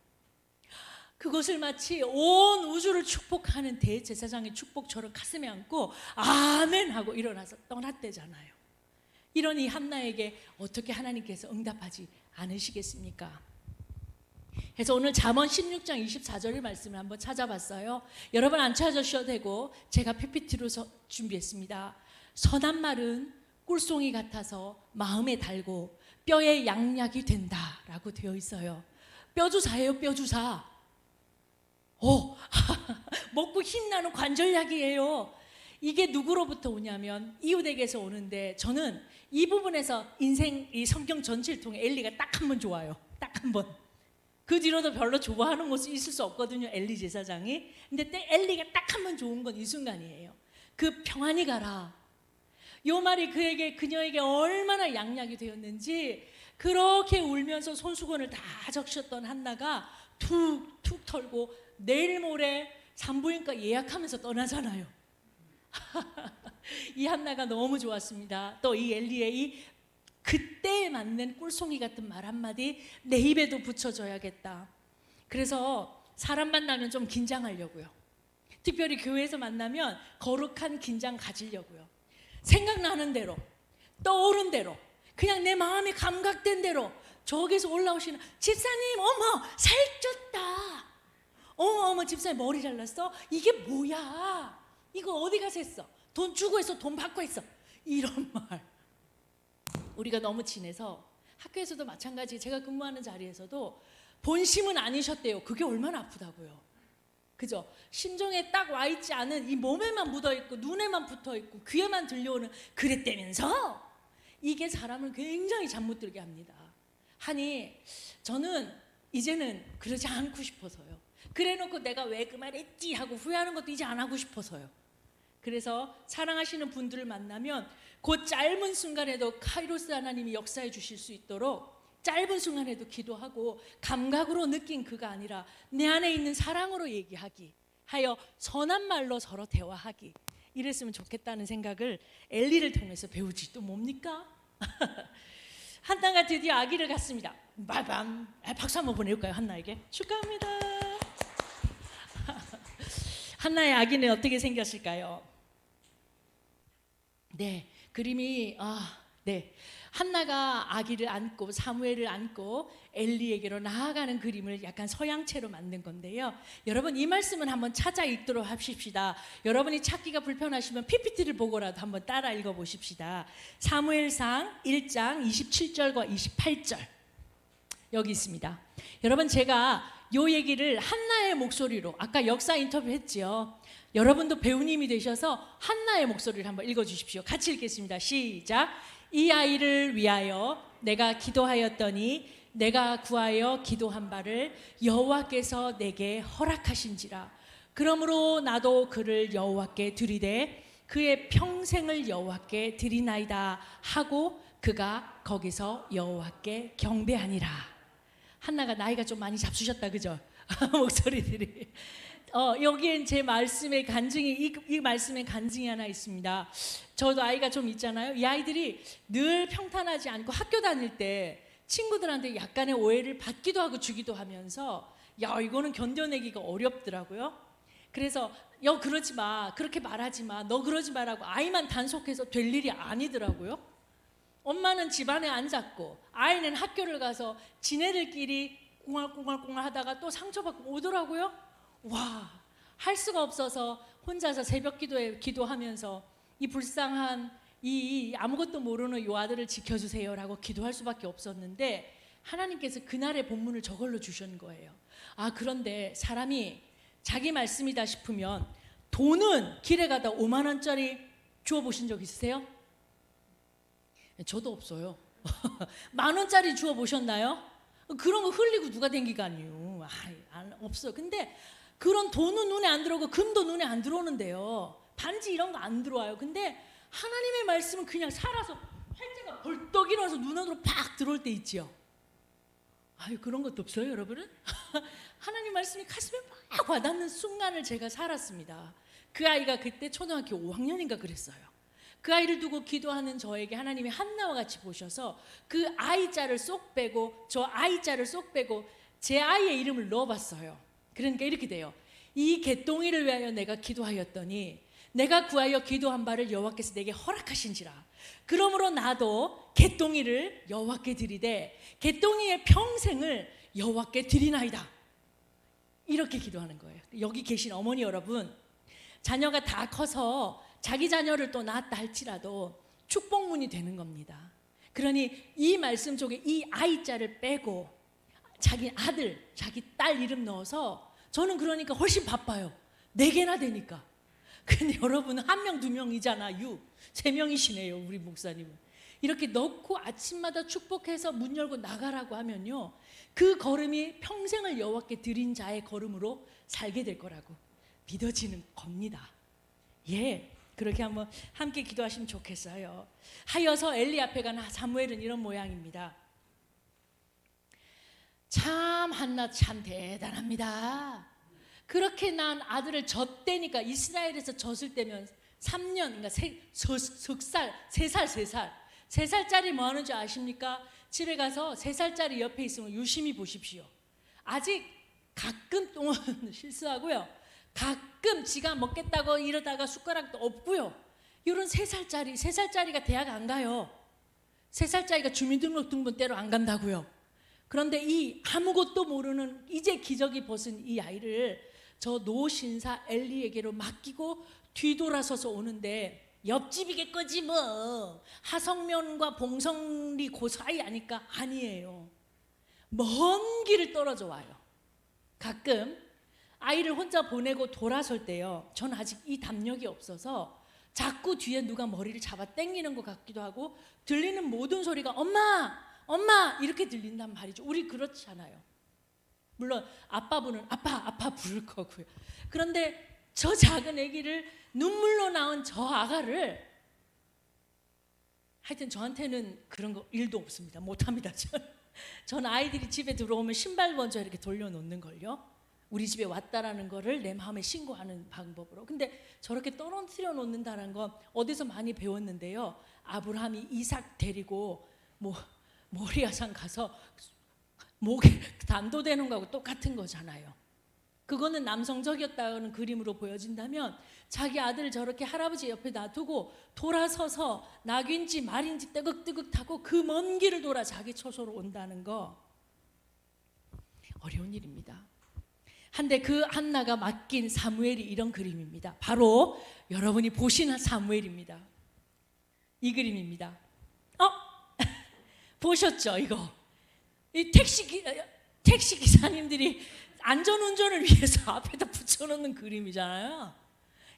Speaker 1: 그것을 마치 온 우주를 축복하는 대제사장의 축복처럼 가슴에 안고 아멘 하고 일어나서 떠났대잖아요. 이런 이 한나에게 어떻게 하나님께서 응답하지 않으시겠습니까? 그래서 오늘 잠언 16장 24절의 말씀을 한번 찾아봤어요. 여러분 안 찾으셔도 되고 제가 PPT로 준비했습니다. 선한 말은 꿀송이 같아서 마음에 달고 뼈에 양약이 된다라고 되어 있어요. 뼈주사예요, 뼈주사. 먹고 힘나는 관절약이에요. 이게 누구로부터 오냐면 이웃에게서 오는데, 저는 이 부분에서 이 성경 전체를 통해 엘리가 딱 한 번 좋아요. 딱 한 번. 그 뒤로도 별로 좋아하는 모습이 있을 수 없거든요, 엘리 제사장이. 근데 엘리가 딱 한 번 좋은 건 이 순간이에요. 그 평안히 가라. 요 말이 그녀에게 얼마나 양약이 되었는지, 그렇게 울면서 손수건을 다 적셨던 한나가 툭툭 털고 내일 모레 산부인과 예약하면서 떠나잖아요. 이 한나가 너무 좋았습니다. 또 이 엘리의 이 그때에 맞는 꿀송이 같은 말 한마디 내 입에도 붙여줘야겠다. 그래서 사람 만나면 좀 긴장하려고요. 특별히 교회에서 만나면 거룩한 긴장 가지려고요. 생각나는 대로, 떠오른 대로, 그냥 내 마음이 감각된 대로 저기서 올라오시는 집사님, 어머 살쪘다. 어머 집사님 머리 잘랐어? 이게 뭐야? 이거 어디 가서 했어? 돈 주고 했어? 돈 받고 했어? 이런 말. 우리가 너무 친해서 학교에서도 마찬가지, 제가 근무하는 자리에서도 본심은 아니셨대요. 그게 얼마나 아프다고요. 그죠? 심정에 딱 와 있지 않은 이 몸에만 묻어 있고 눈에만 붙어 있고 귀에만 들려오는 그랬다면서, 이게 사람을 굉장히 잠 못 들게 합니다. 하니 저는 이제는 그러지 않고 싶어서요. 그래놓고 내가 왜 그 말했지 하고 후회하는 것도 이제 안 하고 싶어서요. 그래서 사랑하시는 분들을 만나면 그 짧은 순간에도 카이로스 하나님이 역사해 주실 수 있도록 짧은 순간에도 기도하고 감각으로 느낀 그가 아니라 내 안에 있는 사랑으로 얘기하기 하여 선한 말로 서로 대화하기, 이랬으면 좋겠다는 생각을 엘리를 통해서 배우지 또 뭡니까? 한나가 드디어 아기를 갖습니다. 빠밤. 박수 한번 보내볼까요? 한나에게 축하합니다. 한나의 아기는 어떻게 생겼을까요? 네, 그림이 네. 한나가 아기를 안고 사무엘을 안고 엘리에게로 나아가는 그림을 약간 서양체로 만든 건데요. 여러분 이 말씀은 한번 찾아 읽도록 합시다. 여러분이 찾기가 불편하시면 PPT를 보고라도 한번 따라 읽어 보십시다. 사무엘상 1장 27절과 28절 여기 있습니다. 여러분 제가 요 얘기를 한나의 목소리로 아까 역사 인터뷰 했지요. 여러분도 배우님이 되셔서 한나의 목소리를 한번 읽어 주십시오. 같이 읽겠습니다. 시작. 이 아이를 위하여 내가 기도하였더니 내가 구하여 기도한 바를 여호와께서 내게 허락하신지라. 그러므로 나도 그를 여호와께 드리되 그의 평생을 여호와께 드리나이다 하고 그가 거기서 여호와께 경배하니라. 한나가 나이가 좀 많이 잡수셨다 그죠? 목소리들이. 여기엔 제 말씀의 간증이 이 말씀의 간증이 하나 있습니다. 저도 아이가 좀 있잖아요. 이 아이들이 늘 평탄하지 않고 학교 다닐 때 친구들한테 약간의 오해를 받기도 하고 주기도 하면서 야 이거는 견뎌내기가 어렵더라고요. 그래서 그러지 마, 그렇게 말하지 마, 너 그러지 마라고 아이만 단속해서 될 일이 아니더라고요. 엄마는 집안에 앉았고 아이는 학교를 가서 지네들끼리 꽁알꽁알꽁알 하다가 또 상처받고 오더라고요. 와, 할 수가 없어서 혼자서 새벽 기도하면서 이 불쌍한 이 아무것도 모르는 요 아들을 지켜주세요라고 기도할 수밖에 없었는데 하나님께서 그날의 본문을 저걸로 주신 거예요. 그런데 사람이 자기 말씀이다 싶으면 돈은 길에 가다 5만 원짜리 주워 보신 적 있으세요? 저도 없어요. 만 원짜리 주워 보셨나요? 그런 거 흘리고 누가 댕기가니요? 없어요. 근데 그런 돈은 눈에 안 들어오고 금도 눈에 안 들어오는데요. 반지 이런 거 안 들어와요. 근데 하나님의 말씀은 그냥 살아서 활자가 벌떡 일어나서 눈으로 팍 들어올 때 있지요. 그런 것도 없어요, 여러분은? 하나님 말씀이 가슴에 막 와닿는 순간을 제가 살았습니다. 그 아이가 그때 초등학교 5학년인가 그랬어요. 그 아이를 두고 기도하는 저에게 하나님이 한나와 같이 보셔서 그 아이자를 쏙 빼고 저 아이자를 쏙 빼고 제 아이의 이름을 넣어봤어요. 그러니까 이렇게 돼요. 이 개똥이를 위하여 내가 기도하였더니 내가 구하여 기도한 바를 여호와께서 내게 허락하신지라. 그러므로 나도 개똥이를 여호와께 드리되 개똥이의 평생을 여호와께 드리나이다. 이렇게 기도하는 거예요. 여기 계신 어머니 여러분, 자녀가 다 커서 자기 자녀를 또 낳았다 할지라도 축복문이 되는 겁니다. 그러니 이 말씀 속에 이 아이자를 빼고 자기 아들, 자기 딸 이름 넣어서 저는 그러니까 훨씬 바빠요. 4개나 되니까. 근데 여러분은 1명, 2명이잖아요. 3명이시네요, 우리 목사님은. 이렇게 넣고 아침마다 축복해서 문 열고 나가라고 하면요, 그 걸음이 평생을 여호와께 드린 자의 걸음으로 살게 될 거라고 믿어지는 겁니다. 예, 그렇게 한번 함께 기도하시면 좋겠어요. 하여서 엘리 앞에 간 사무엘은 이런 모양입니다. 참 한나 참 대단합니다. 그렇게 난 아들을 젖대니까 이스라엘에서 젖을 때면 3년, 그러니까 3살짜리 뭐 하는 줄 아십니까? 집에 가서 3살짜리 옆에 있으면 유심히 보십시오. 아직 가끔 똥은 실수하고요. 가끔 지가 먹겠다고 이러다가 숟가락도 없고요. 이런 3살짜리가 대학 안 가요. 3살짜리가 주민등록등본 떼러 안 간다고요. 그런데 이 아무것도 모르는 이제 기저귀 벗은 이 아이를 저 노신사 엘리에게로 맡기고 뒤돌아서서 오는데 옆집이겠거지 뭐. 하성면과 봉성리 그 사이 아니까 아니에요. 먼 길을 떨어져 와요. 가끔 아이를 혼자 보내고 돌아설 때요, 전 아직 이 담력이 없어서 자꾸 뒤에 누가 머리를 잡아 당기는 것 같기도 하고 들리는 모든 소리가 엄마 이렇게 들린단 말이죠. 우리 그렇지 않아요. 물론 아빠분은 아빠 부를 거고요. 그런데 저 작은 아기를 눈물로 낳은 저 아가를 하여튼 저한테는 그런 거 일도 없습니다. 못합니다. 전 아이들이 집에 들어오면 신발 먼저 이렇게 돌려놓는 걸요. 우리 집에 왔다라는 거를 내 마음에 신고하는 방법으로. 근데 저렇게 떨어뜨려 놓는다는 건 어디서 많이 배웠는데요. 아브라함이 이삭 데리고 모리아산 가서 목에 단도대는 거하고 똑같은 거잖아요. 그거는 남성적이었다는 그림으로 보여진다면 자기 아들을 저렇게 할아버지 옆에 놔두고 돌아서서 낙인지 말인지 뜨극뜨극 타고 그 먼 길을 돌아 자기 처소로 온다는 거 어려운 일입니다. 한데 그 한나가 맡긴 사무엘이 이런 그림입니다. 바로 여러분이 보신 사무엘입니다. 이 그림입니다. 보셨죠 이거? 이 택시 기사님들이 안전운전을 위해서 앞에다 붙여놓는 그림이잖아요.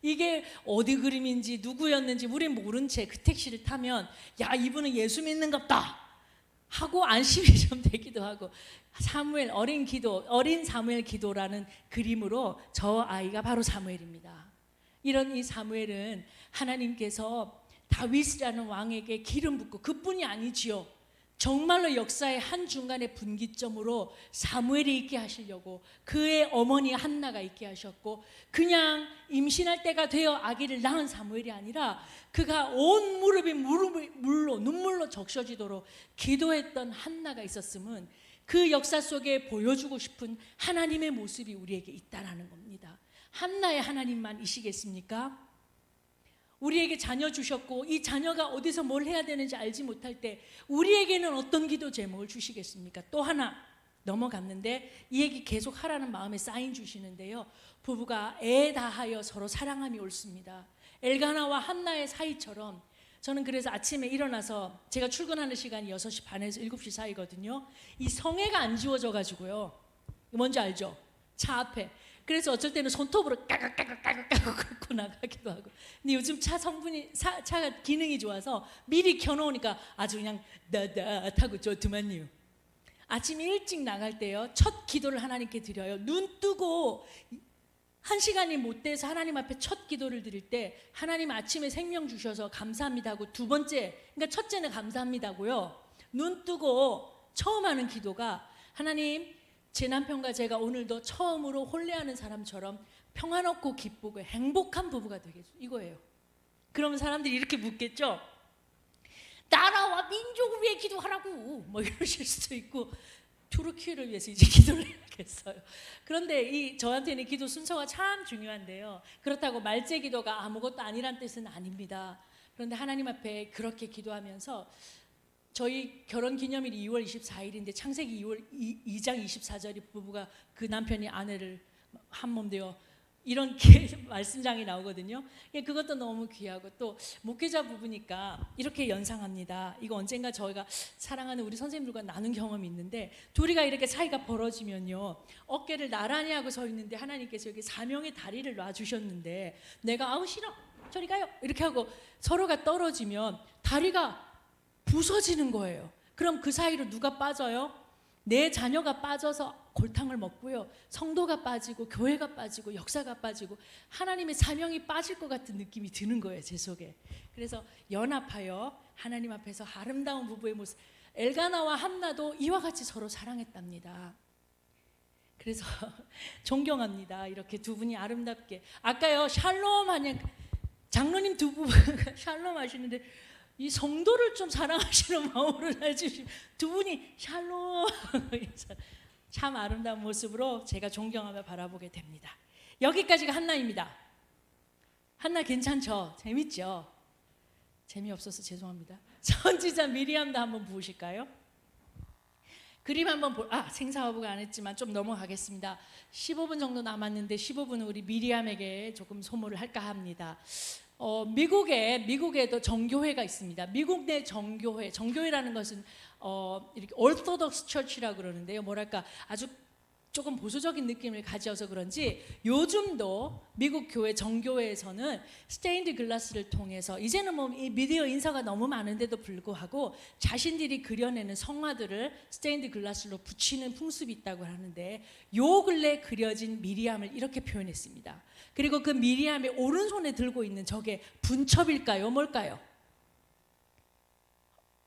Speaker 1: 이게 어디 그림인지 누구였는지 우린 모른 채 그 택시를 타면 야 이분은 예수 믿는갑다 하고 안심이 좀 되기도 하고 사무엘 어린 사무엘 기도라는 그림으로 저 아이가 바로 사무엘입니다. 이런 이 사무엘은 하나님께서 다윗이라는 왕에게 기름 붓고 그뿐이 아니지요. 정말로 역사의 한중간의 분기점으로 사무엘이 있게 하시려고 그의 어머니 한나가 있게 하셨고 그냥 임신할 때가 되어 아기를 낳은 사무엘이 아니라 그가 온 무릎이 눈물로 적셔지도록 기도했던 한나가 있었으면 그 역사 속에 보여주고 싶은 하나님의 모습이 우리에게 있다라는 겁니다. 한나의 하나님만이시겠습니까? 우리에게 자녀 주셨고 이 자녀가 어디서 뭘 해야 되는지 알지 못할 때 우리에게는 어떤 기도 제목을 주시겠습니까? 또 하나 넘어갔는데 이 얘기 계속 하라는 마음에 사인 주시는데요. 부부가 애 다하여 서로 사랑함이 옳습니다. 엘가나와 한나의 사이처럼 저는 그래서 아침에 일어나서 제가 출근하는 시간이 6시 반에서 7시 사이거든요. 이 성애가 안 지워져 가지고요. 뭔지 알죠? 차 앞에. 그래서 어쩔 때는 손톱으로 까각까각 긁고 나가기도 하고. 근데 요즘 차 차가 기능이 좋아서 미리 켜놓으니까 아주 그냥 따뜻하고 좋더만요. 아침 일찍 나갈 때요 첫 기도를 하나님께 드려요. 눈 뜨고 1시간이 못 돼서 하나님 앞에 첫 기도를 드릴 때 하나님 아침에 생명 주셔서 감사합니다 하고 두 번째, 그러니까 첫째는 감사합니다고요. 눈 뜨고 처음 하는 기도가 하나님 제 남편과 제가 오늘도 처음으로 혼례하는 사람처럼 평안없고 기쁘고 행복한 부부가 되겠죠. 이거예요. 그러면 사람들이 이렇게 묻겠죠. 나라와 민족을 위해 기도하라고 뭐 이러실 수도 있고 투르키를 위해서 이제 기도를 해야겠어요. 그런데 저한테는 기도 순서가 참 중요한데요. 그렇다고 말제 기도가 아무것도 아니란 뜻은 아닙니다. 그런데 하나님 앞에 그렇게 기도하면서 저희 결혼 기념일이 2월 24일인데 창세기 2장 24절이 부부가 그 남편이 아내를 한 몸 되어 이런 말씀장이 나오거든요. 그것도 너무 귀하고 또 목회자 부부니까 이렇게 연상합니다. 이거 언젠가 저희가 사랑하는 우리 선생님들과 나눈 경험이 있는데 둘이가 이렇게 사이가 벌어지면요 어깨를 나란히 하고 서 있는데 하나님께서 여기 사명의 다리를 놔주셨는데 내가 아우 싫어 저리 가요 이렇게 하고 서로가 떨어지면 다리가 부서지는 거예요. 그럼 그 사이로 누가 빠져요? 내 자녀가 빠져서 골탕을 먹고요. 성도가 빠지고 교회가 빠지고 역사가 빠지고 하나님의 사명이 빠질 것 같은 느낌이 드는 거예요. 제 속에. 그래서 연합하여 하나님 앞에서 아름다운 부부의 모습. 엘가나와 한나도 이와 같이 서로 사랑했답니다. 그래서 존경합니다. 이렇게 두 분이 아름답게. 아까요 샬롬 하냐 장로님 두 부부가 샬롬 하시는데 이 성도를 좀 사랑하시는 마음으로 해주신 두 분이 샬롬 참 아름다운 모습으로 제가 존경하며 바라보게 됩니다. 여기까지가 한나입니다. 한나 괜찮죠? 재밌죠? 재미없어서 죄송합니다. 선지자 미리암도 한번 보실까요? 그림 한번 생사화부가 안 했지만 좀 넘어가겠습니다. 15분 정도 남았는데 15분은 우리 미리암에게 조금 소모를 할까 합니다. 미국에도 정교회가 있습니다. 미국 내 정교회라는 것은 이렇게 orthodox church라고 그러는데요. 뭐랄까 아주 조금 보수적인 느낌을 가져서 그런지 요즘도 미국 교회 정교회에서는 스테인드 글라스를 통해서 이제는 뭐 이 미디어 인사가 너무 많은데도 불구하고 자신들이 그려내는 성화들을 스테인드 글라스로 붙이는 풍습이 있다고 하는데 요 근래 그려진 미리암을 이렇게 표현했습니다. 그리고 그 미리암의 오른손에 들고 있는 저게 분첩일까요? 뭘까요?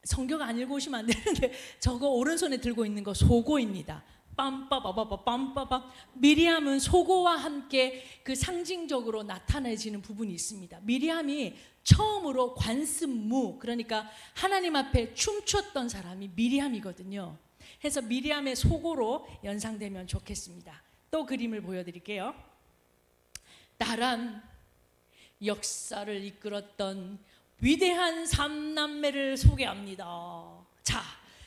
Speaker 1: 성경 안 읽어오시면 안 되는데 저거 오른손에 들고 있는 거 소고입니다. 빰빠바바밤빠밤. 미리암은 소고와 함께 그 상징적으로 나타내지는 부분이 있습니다. 미리암이 처음으로 관습무, 그러니까 하나님 앞에 춤췄던 사람이 미리암이거든요. 해서 미리암의 소고로 연상되면 좋겠습니다. 또 그림을 보여드릴게요. 나란 역사를 이끌었던 위대한 삼남매를 소개합니다. 자,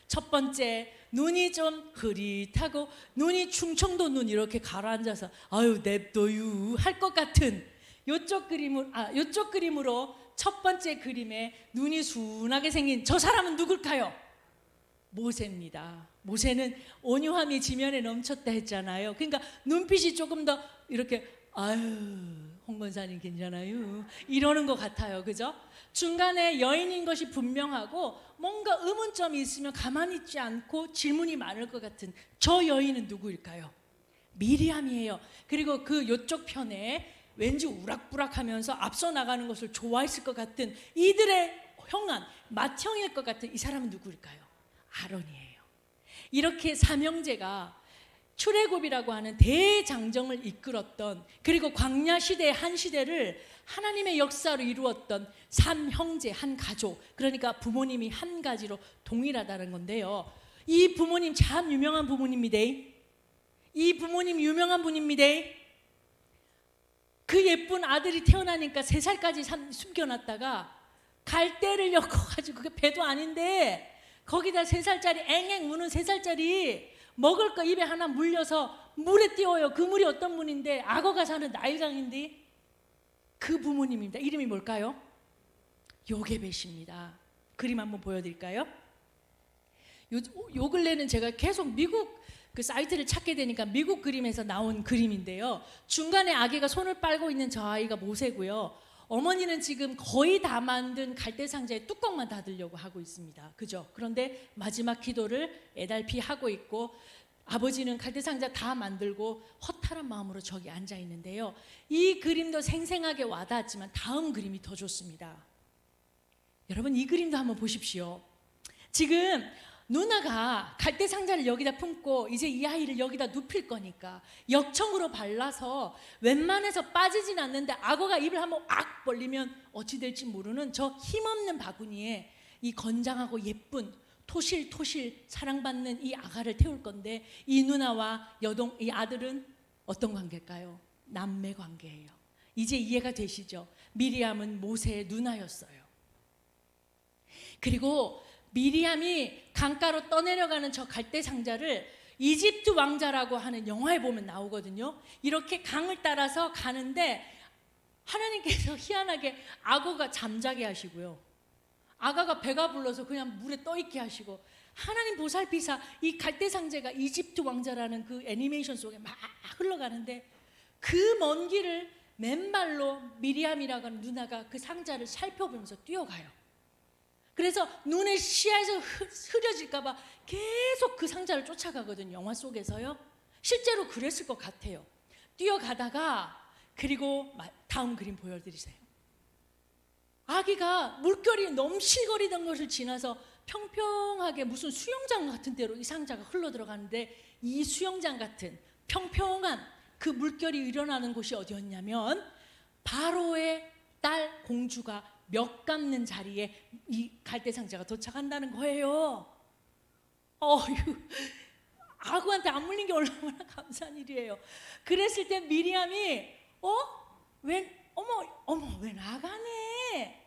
Speaker 1: 첫 번째, 눈이 좀 흐릿하고 눈이 충청도 눈 이렇게 가라앉아서 아유 냅둬유 할 것 같은 요쪽 그림으로 첫 번째 그림에 눈이 순하게 생긴 저 사람은 누굴까요? 모세입니다. 모세는 온유함이 지면에 넘쳤다 했잖아요. 그러니까 눈빛이 조금 더 이렇게 아유 홍 권사님 괜찮아요 이러는 것 같아요. 그죠? 중간에 여인인 것이 분명하고 뭔가 의문점이 있으면 가만히 있지 않고 질문이 많을 것 같은 저 여인은 누구일까요? 미리암이에요. 그리고 그 요쪽 편에 왠지 우락부락하면서 앞서 나가는 것을 좋아했을 것 같은 이들의 형안 맏형일 것 같은 이 사람은 누구일까요? 아론이에요. 이렇게 삼형제가 출애굽이라고 하는 대장정을 이끌었던, 그리고 광야 시대의 한 시대를 하나님의 역사로 이루었던 삼형제 한 가족, 그러니까 부모님이 한 가지로 동일하다는 건데요. 이 부모님 참 유명한 부모님입니다. 이 부모님 유명한 분입니다. 그 예쁜 아들이 태어나니까 3살까지 숨겨놨다가 갈대를 엮어가지고 그 배도 아닌데 거기다 3살짜리 앵앵 우는 3살짜리 먹을 거 입에 하나 물려서 물에 띄워요. 그 물이 어떤 물인데 악어가 사는 나일강인데 그 부모님입니다. 이름이 뭘까요? 요게벳입니다. 그림 한번 보여드릴까요? 요 근래는 제가 계속 미국 그 사이트를 찾게 되니까 미국 그림에서 나온 그림인데요. 중간에 아기가 손을 빨고 있는 저 아이가 모세고요. 어머니는 지금 거의 다 만든 갈대 상자에 뚜껑만 닫으려고 하고 있습니다. 그죠? 그런데 마지막 기도를 애달피 하고 있고 아버지는 갈대 상자 다 만들고 허탈한 마음으로 저기 앉아 있는데요. 이 그림도 생생하게 와닿았지만 다음 그림이 더 좋습니다. 여러분 이 그림도 한번 보십시오. 지금 누나가 갈대 상자를 여기다 품고 이제 이 아이를 여기다 눕힐 거니까 역청으로 발라서 웬만해서 빠지진 않는데 악어가 입을 한번 악 벌리면 어찌 될지 모르는 저 힘없는 바구니에 이 건장하고 예쁜 토실토실 사랑받는 이 아가를 태울 건데 이 누나와 이 아들은 어떤 관계일까요? 남매 관계예요. 이제 이해가 되시죠? 미리암은 모세의 누나였어요. 그리고 미리암이 강가로 떠내려가는 저 갈대 상자를 이집트 왕자라고 하는 영화에 보면 나오거든요. 이렇게 강을 따라서 가는데 하나님께서 희한하게 악어가 잠자게 하시고요. 아가가 배가 불러서 그냥 물에 떠있게 하시고 하나님 보살피사 이 갈대 상자가 이집트 왕자라는 그 애니메이션 속에 막 흘러가는데 그 먼 길을 맨발로 미리암이라고 하는 누나가 그 상자를 살펴보면서 뛰어가요. 그래서 눈의 시야에서 흐려질까 봐 계속 그 상자를 쫓아가거든요. 영화 속에서요. 실제로 그랬을 것 같아요. 뛰어가다가 그리고 다음 그림 보여드리세요. 아기가 물결이 넘실거리던 것을 지나서 평평하게 무슨 수영장 같은 데로 이 상자가 흘러 들어가는데 이 수영장 같은 평평한 그 물결이 일어나는 곳이 어디였냐면 바로의 딸 공주가 멱 감는 자리에 이 갈대 상자가 도착한다는 거예요. 아구한테 안 물린 게 얼마나 감사한 일이에요. 그랬을 때 미리암이 왜 나가네.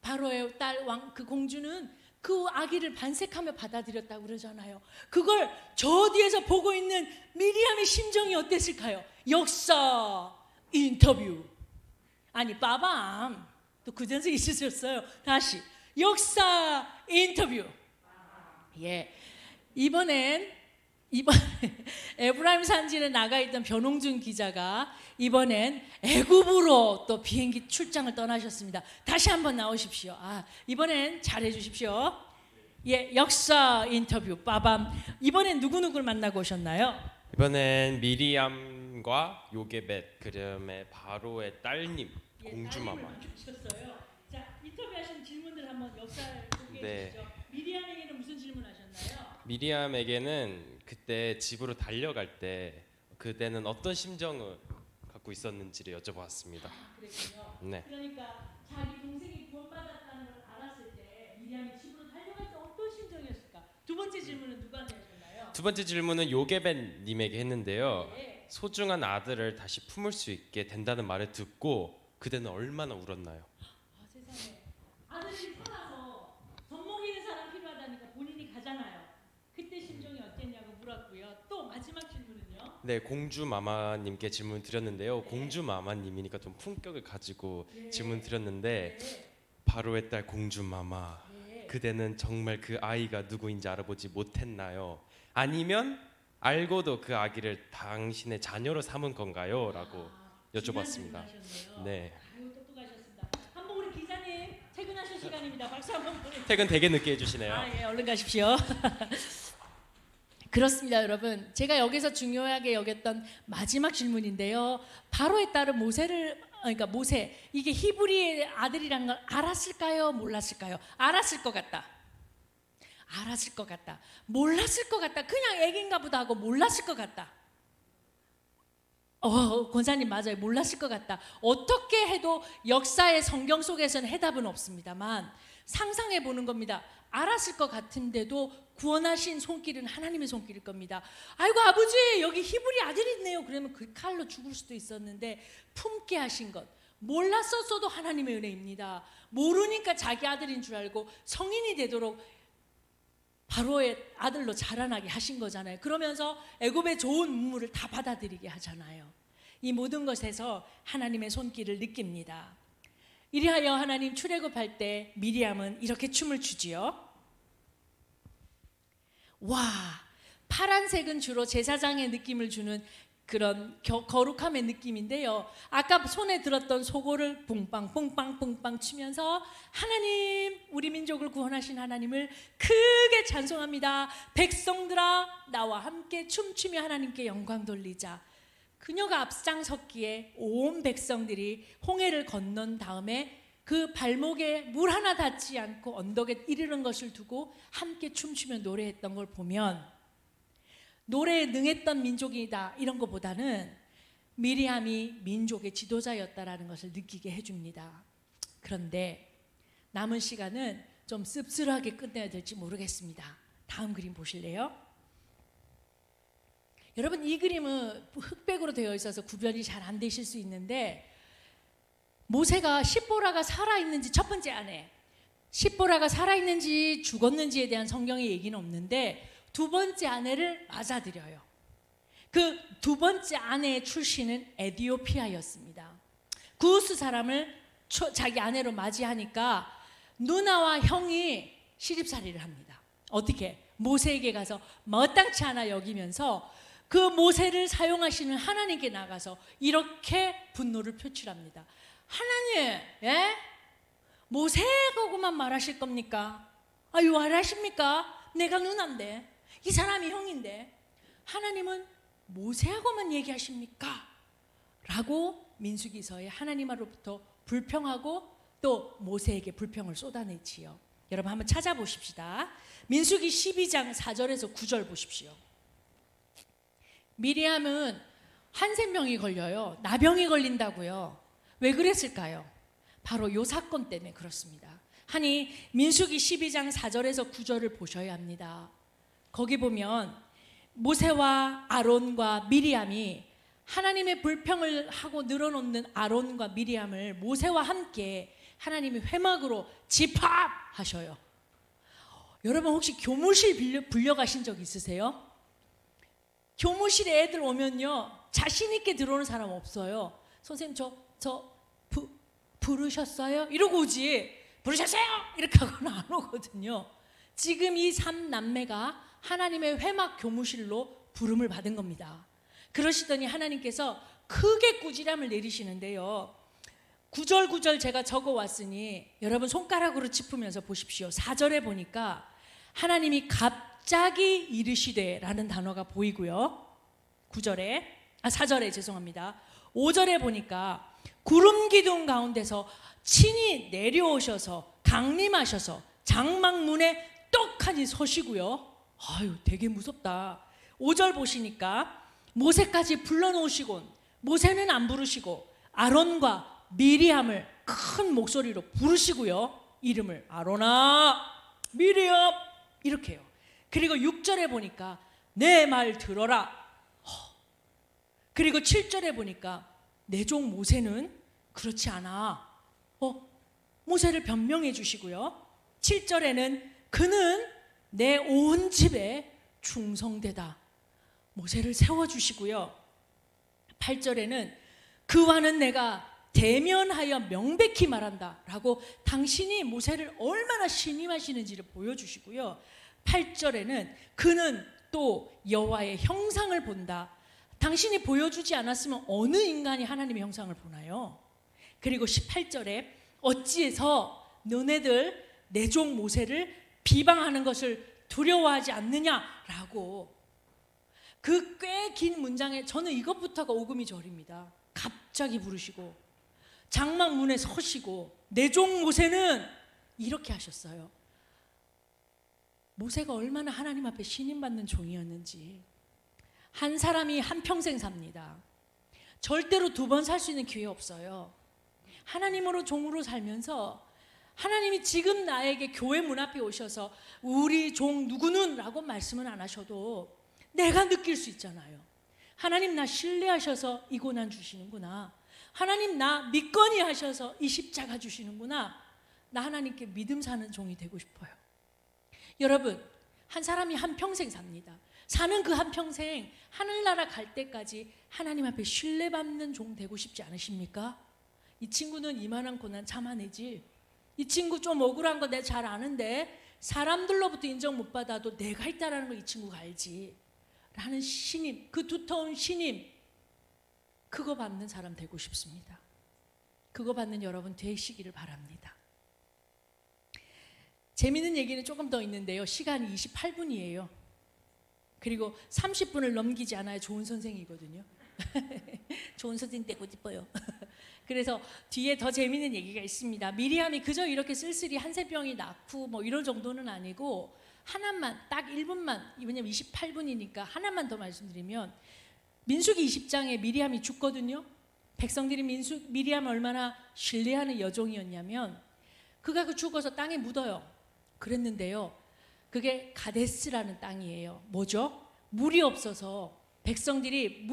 Speaker 1: 바로의 딸 그 공주는 그 아기를 반색하며 받아들였다고 그러잖아요. 그걸 저 뒤에서 보고 있는 미리암의 심정이 어땠을까요? 역사 인터뷰. 아니 빠밤. 또 그 전에 있으셨어요. 다시 역사 인터뷰. 예, 이번에 에브라임 산지에 나가 있던 변홍준 기자가 이번엔 애굽으로 또 비행기 출장을 떠나셨습니다. 다시 한번 나오십시오. 이번엔 잘해 주십시오. 예, 역사 인터뷰 빠밤. 이번엔 누구누구를 만나고 오셨나요?
Speaker 2: 이번엔 미리암과 요게벳 그다음에 바로의 딸님 공주마마.
Speaker 1: 자, 인터뷰하신 질문들 한번 역사를 소개해 주시죠. 미리암에게는 무슨 질문하셨나요?
Speaker 2: 미리암에게는 그때 집으로 달려갈 때 그때는 어떤 심정을 갖고 있었는지를 여쭤보았습니다.
Speaker 1: 그랬군요.
Speaker 2: 네.
Speaker 1: 그러니까 자기 동생이 구원받았다는 걸 알았을 때 미리암이 집으로 달려갈 때 어떤 심정이었을까? 두 번째 질문은 누구한테 하셨나요?
Speaker 2: 두 번째 질문은 요게벳 님에게 했는데요.
Speaker 1: 네.
Speaker 2: 소중한 아들을 다시 품을 수 있게 된다는 말을 듣고 그대는 얼마나 울었나요?
Speaker 1: 아, 세상에. 아들이 살아서 젖 먹이는 사람 필요하다니까 본인이 가잖아요. 그때 심정이 어땠냐고 물었고요. 또 마지막 질문은요.
Speaker 2: 네, 공주 마마님께 질문 드렸는데요. 공주 마마님이니까 좀 품격을 가지고 질문 드렸는데 바로의 딸 공주 마마, 그대는 정말 그 아이가 누구인지 알아보지 못했나요? 아니면 알고도 그 아기를 당신의 자녀로 삼은 건가요? 라고 여쭤봤습니다. 네.
Speaker 1: 아유, 똑똑하셨습니다. 한번 우리 기자님 퇴근하실 시간입니다. 박수 한번 보내주세요.
Speaker 2: 퇴근 되게 늦게 해주시네요.
Speaker 1: 아, 예, 얼른 가십시오. 그렇습니다, 여러분. 제가 여기서 중요하게 여겼던 마지막 질문인데요. 바로의 딸은 그러니까 모세, 이게 히브리의 아들이란 걸 알았을까요? 몰랐을까요? 알았을 것 같다. 알았을 것 같다. 몰랐을 것 같다. 그냥 애긴가 보다 하고 몰랐을 것 같다. 권사님 맞아요. 몰랐을 것 같다. 어떻게 해도 역사의 성경 속에서는 해답은 없습니다만 상상해 보는 겁니다. 알았을 것 같은데도 구원하신 손길은 하나님의 손길일 겁니다. 아이고 아버지 여기 히브리 아들이 있네요. 그러면 그 칼로 죽을 수도 있었는데 품게 하신 것 몰랐었어도 하나님의 은혜입니다. 모르니까 자기 아들인 줄 알고 성인이 되도록 바로의 아들로 자라나게 하신 거잖아요. 그러면서 애굽의 좋은 문물을 다 받아들이게 하잖아요. 이 모든 것에서 하나님의 손길을 느낍니다. 이리하여 하나님 출애굽할 때 미리암은 이렇게 춤을 추지요. 와, 파란색은 주로 제사장의 느낌을 주는 그런 거룩함의 느낌인데요. 아까 손에 들었던 소고를 뿡빵 치면서 하나님, 우리 민족을 구원하신 하나님을 크게 찬송합니다. 백성들아 나와 함께 춤추며 하나님께 영광 돌리자. 그녀가 앞장섰기에 온 백성들이 홍해를 건넌 다음에 그 발목에 물 하나 닿지 않고 언덕에 이르는 것을 두고 함께 춤추며 노래했던 걸 보면 노래에 능했던 민족이다 이런 것보다는 미리암이 민족의 지도자였다라는 것을 느끼게 해줍니다. 그런데 남은 시간은 좀 씁쓸하게 끝내야 될지 모르겠습니다. 다음 그림 보실래요? 여러분 이 그림은 흑백으로 되어 있어서 구별이 잘 안 되실 수 있는데 모세가 십보라가 살아있는지 첫 번째 아내 십보라가 살아있는지 죽었는지에 대한 성경의 얘기는 없는데 두 번째 아내를 맞아들여요. 그 두 번째 아내의 출신은 에디오피아였습니다. 구스 사람을 자기 아내로 맞이하니까 누나와 형이 시집살이를 합니다. 어떻게? 모세에게 가서 마땅치 않아 여기면서 그 모세를 사용하시는 하나님께 나가서 이렇게 분노를 표출합니다. 하나님, 예? 모세하고만 말하실 겁니까? 아유, 말하십니까? 내가 누나인데, 이 사람이 형인데, 하나님은 모세하고만 얘기하십니까? 라고 민수기서에 하나님으로부터 불평하고 또 모세에게 불평을 쏟아내지요. 여러분 한번 찾아보십시다. 민수기 12장 4절에서 9절 보십시오. 미리암은 한센병이 걸려요. 나병이 걸린다고요. 왜 그랬을까요? 바로 이 사건 때문에 그렇습니다. 하니 민수기 12장 4절에서 9절을 보셔야 합니다. 거기 보면 모세와 아론과 미리암이 하나님의 불평을 하고 늘어놓는 아론과 미리암을 모세와 함께 하나님이 회막으로 집합하셔요. 여러분 혹시 교무실 불려가신 적 있으세요? 교무실에 애들 오면요 자신 있게 들어오는 사람 없어요. 선생님 부르셨어요? 이러고 오지 부르셨어요? 이렇게 하고는 안 오거든요. 지금 이 3남매가 하나님의 회막 교무실로 부름을 받은 겁니다. 그러시더니 하나님께서 크게 꾸지람을 내리시는데요. 9절 제가 적어왔으니 여러분 손가락으로 짚으면서 보십시오. 4절에 보니까 하나님이 갑자기 이르시되 라는 단어가 보이고요. 4절에 죄송합니다. 5절에 보니까 구름 기둥 가운데서 친히 내려오셔서 강림하셔서 장막문에 떡하니 서시고요. 아유 되게 무섭다. 5절 보시니까 모세까지 불러놓으시곤 모세는 안 부르시고 아론과 미리암을 큰 목소리로 부르시고요. 이름을 아론아 미리암 이렇게 해요. 그리고 6절에 보니까 내 말 들어라. 그리고 7절에 보니까 내 종 모세는 그렇지 않아. 모세를 변명해 주시고요. 7절에는 그는 내 온 집에 충성되다. 모세를 세워주시고요. 8절에는 그와는 내가 대면하여 명백히 말한다 라고 당신이 모세를 얼마나 신임하시는지를 보여주시고요. 8절에는 그는 또 여호와의 형상을 본다. 당신이 보여주지 않았으면 어느 인간이 하나님의 형상을 보나요? 그리고 18절에 어찌해서 너네들 내 종 모세를 비방하는 것을 두려워하지 않느냐라고, 그 꽤 긴 문장에 저는 이것부터가 오금이 저립니다. 갑자기 부르시고 장막문에 서시고 내 종 모세는 이렇게 하셨어요. 모세가 얼마나 하나님 앞에 신임받는 종이었는지. 한 사람이 한평생 삽니다. 절대로 두 번 살 수 있는 기회 없어요. 하나님으로 종으로 살면서 하나님이 지금 나에게 교회 문 앞에 오셔서 우리 종 누구는 라고 말씀은 안 하셔도 내가 느낄 수 있잖아요. 하나님 나 신뢰하셔서 이 고난 주시는구나. 하나님 나 믿거니 하셔서 이 십자가 주시는구나. 나 하나님께 믿음 사는 종이 되고 싶어요. 여러분, 한 사람이 한평생 삽니다. 사는 그 한평생 하늘나라 갈 때까지 하나님 앞에 신뢰받는 종 되고 싶지 않으십니까? 이 친구는 이만한 고난 참아내지. 이 친구 좀 억울한 거 내가 잘 아는데 사람들로부터 인정 못 받아도 내가 있다라는 걸 이 친구가 알지 라는 신임, 그 두터운 신임, 그거 받는 사람 되고 싶습니다. 그거 받는 여러분 되시기를 바랍니다. 재미있는 얘기는 조금 더 있는데요. 시간이 28분이에요. 그리고 30분을 넘기지 않아야 좋은 선생이거든요. 좋은 선생님 되고 싶어요. 그래서 뒤에 더 재미있는 얘기가 있습니다. 미리암이 그저 이렇게 쓸쓸히 한세병이 낳고 뭐 이럴 정도는 아니고, 하나만 딱 1분만, 왜냐면 28분이니까 하나만 더 말씀드리면, 민수기 20장에 미리암이 죽거든요. 백성들이 미리암을 얼마나 신뢰하는 여종이었냐면 그가 죽어서 땅에 묻어요. 그랬는데요, 그게 가데스라는 땅이에요. 뭐죠? 물이 없어서 백성들이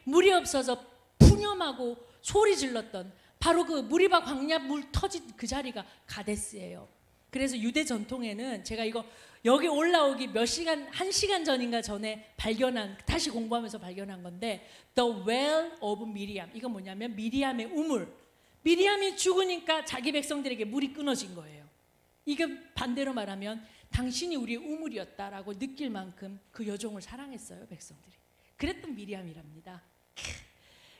Speaker 1: 물이 없어서 푸념하고 소리 질렀던 바로 그 무리바 광야 물 터진 그 자리가 가데스예요. 그래서 유대 전통에는 제가 이거 여기 올라오기 몇 시간, 1시간 전인가 전에 다시 공부하면서 발견한 건데, The Well of Miriam, 이건 뭐냐면 미리암의 우물. 미리암이 죽으니까 자기 백성들에게 물이 끊어진 거예요. 이게 반대로 말하면 당신이 우리의 우물이었다라고 느낄 만큼 그 여종을 사랑했어요, 백성들이. 그랬던 미리암이랍니다.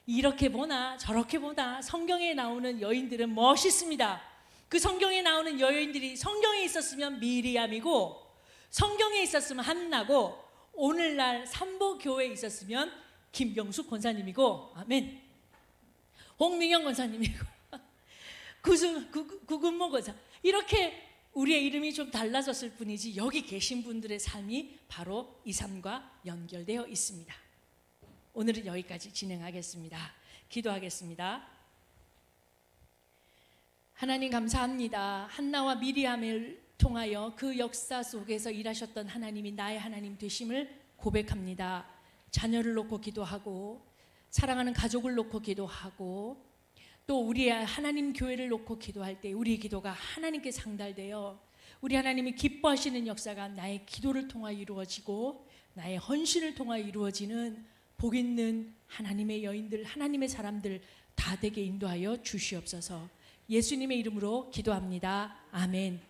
Speaker 1: 이렇게 보나 저렇게 보나 성경에 나오는 여인들은 멋있습니다. 그 성경에 나오는 여인들이 성경에 있었으면 미리암이고, 성경에 있었으면 한나고, 오늘날 삼보교회에 있었으면 김경숙 권사님이고, 아멘, 홍민영 권사님이고 구근모 권사, 이렇게 우리의 이름이 좀 달라졌을 뿐이지 여기 계신 분들의 삶이 바로 이 삶과 연결되어 있습니다. 오늘은 여기까지 진행하겠습니다. 기도하겠습니다. 하나님 감사합니다. 한나와 미리암을 통하여 그 역사 속에서 일하셨던 하나님이 나의 하나님 되심을 고백합니다. 자녀를 놓고 기도하고, 사랑하는 가족을 놓고 기도하고, 또 우리의 하나님 교회를 놓고 기도할 때 우리의 기도가 하나님께 상달되어 우리 하나님이 기뻐하시는 역사가 나의 기도를 통하여 이루어지고 나의 헌신을 통하여 이루어지는 복 있는 하나님의 여인들, 하나님의 사람들 다 되게 인도하여 주시옵소서. 예수님의 이름으로 기도합니다. 아멘.